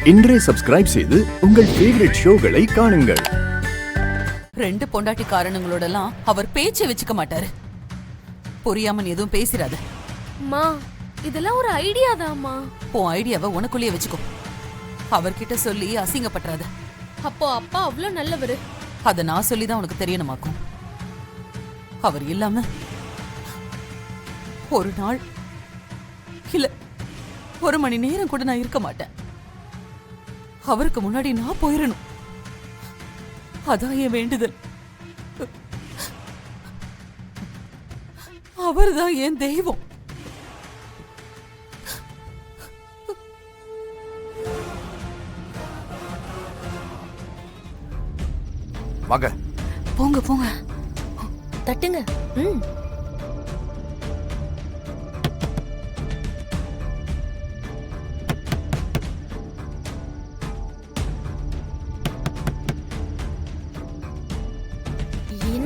இன்றே சப்ஸ்கிரைப் செய்து உங்கள் ஃபேவரட் ஷோகளை காணுங்கள். ரெண்டு பொண்டாட்டி காரணங்களோடலாம் அவர் பேச்சை வச்சுக்க மாட்டாரு. புரியாம நீ எதுவும் பேசிராத. மா, இதெல்லாம் ஒரு ஐடியா தான்மா. உன் ஐடியாவை உனக்குள்ளேயே வச்சுக்கோ. அவர்கிட்ட சொல்லி அசிங்கப்பட்டுறாத. அப்போ அப்பா அவ்வளோ நல்லவரு. அத நான் சொல்லிதான் உனக்கு தெரியணுமாக்கும். அவர் இல்லாம ஒரு நாள் இல்ல 1 மணி நேரம் கூட நான் இருக்க மாட்டேன். அவருக்கு முன்னாடி நான் போயிடணும். அதான் என் வேண்டுதல். அவர்தான் என் தெய்வம். வாங்க. போங்க போங்க, தட்டுங்க.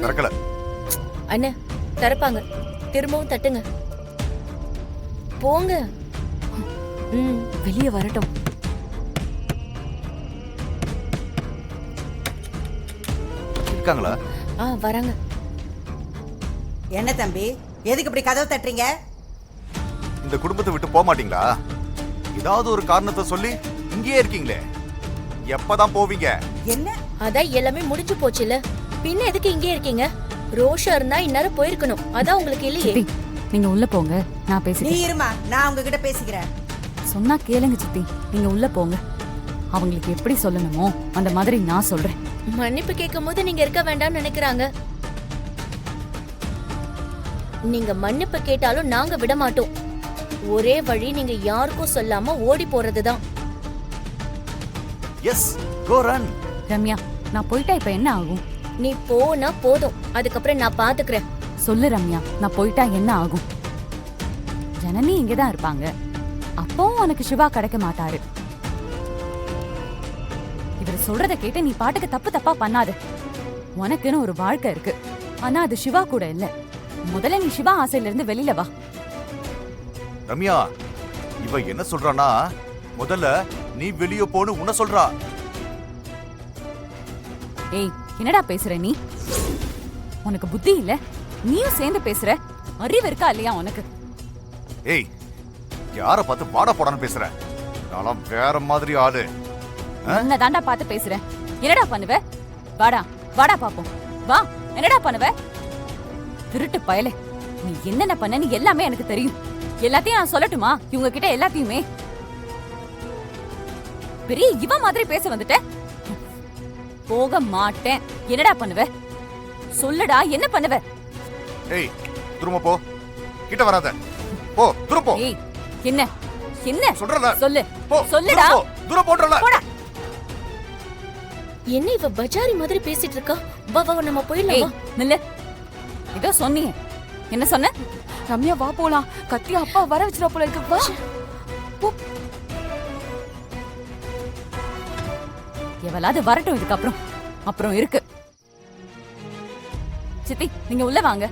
திறக்கல. அண்ணே, திறப்பாங்க. திரும்பவும் தட்டுங்க. போங்க. வெளியே வரட்டும். இருக்காங்களா? வராங்க. என்ன தம்பி, எதுக்கு இப்படி கதவு தட்டுறீங்க? இந்த குடும்பத்தை விட்டு போக மாட்டீங்களா? ஏதாவது ஒரு காரணத்தை சொல்லி இங்கேயே இருக்கீங்களே, எப்பதான் போவீங்க? என்ன? அதான் எல்லாமே முடிஞ்சு போச்சுல, பின்ன எதுக்கு இங்கே இருக்கீங்க? ரோஷா இருந்தா இந்நேரம் போயிருக்கணும். அதான் உங்களுக்கு இல்லையே. நீங்க உள்ள போங்க, நான் பேசுறேன். நீ இருமா, நான் உங்ககிட்ட பேசிக்கிறேன். சொன்னா கேளுங்க சித்தி, நீங்க உள்ள போங்க. அவங்களுக்கு எப்படி சொல்லணுமோ அந்த மாதிரி நான் சொல்றேன். மன்னிப்பு கேட்கும் போது நீங்க இருக்க வேண்டாம்னு நினைக்கிறாங்க. நீங்க மன்னிப்பு கேட்டாலும் நாங்க விட மாட்டோம். ஒரே வழி, நீங்க யாருக்கும் சொல்லாம ஓடி போறதுதான். எஸ், கோ ரன். ரம்யா, நான் போயிட்டா இப்ப என்ன ஆகும்? நீ போனா போதும், அதுக்கப்புறம் நான் பாத்துக்கிறேன். சொல்லு ரம்யா, நான் போயிட்டா என்ன ஆகும்? ஜனனி இங்கதான் இருப்பாங்க. அப்பவும் உனக்கு சிவா கிடைக்க மாட்டாரு. இவர் சொல்றத கேட்டு நீ பாட்டுக்கு தப்பு தப்பா பண்ணாத. உனக்குன்னு ஒரு வாழ்க்கை இருக்கு, ஆனா அது சிவா கூட இல்ல. முதல்ல நீ சிவா ஆசையில இருந்து வெளியில வா. ரம்யா, இவ என்ன சொல்றானா, முதல்ல நீ வெளியே போன்னு உன்ன சொல்றா. ஏய், என்னடா பேசுற நீ? உனக்கு புத்தி இல்ல? நீயும் சேர்ந்து பேசுற. அறிவு இருக்கா இல்லையா உனக்கு? ஏய், யார பார்த்து வாடா போடான்னு பேசுற? நான் வேற மாதிரி ஆளு. என்ன தாண்டா பார்த்து பேசுறேன். என்னடா பண்ணுவ? வாடா வாடா பாப்போம். வா, என்னடா பண்ணுவ? திருட்டு பயலே, நீ என்னென்ன பண்ணன்னு எல்லாமே எனக்கு தெரியும். எல்லாத்தையும் நான் சொல்லட்டுமா இவங்க கிட்ட? எல்லாத்தையுமே பெரிய இவ மாதிரி பேச வந்துட்ட. போக மாட்டேன். என்னடா பண்ணுவ? சொல்லுடா, என்ன பண்ணுவ? ஏய், திரும்ப போ. கிட்ட வராத. போ, திரும்ப போ. ஏய், என்ன என்ன சொல்றல? சொல்லு. போ, சொல்லுடா. தூரம் போடுறல. போடா. என்ன இவ பஜாரி மாதிரி பேசிட்டு இருக்கா? வா வா, நம்ம போயிடலாம். நில்லு. ஏதோ சொன்னீங்க. என்ன சொன்ன? ரம்யா, வா போலாம். கத்தி அப்பா வர வச்சிரா போல இருக்கு. வா. எவளாவது வரட்டும் இதுக்கு அப்புறம். அப்புறம் இருக்கு. சித்தி, நீங்க உள்ள வாங்க.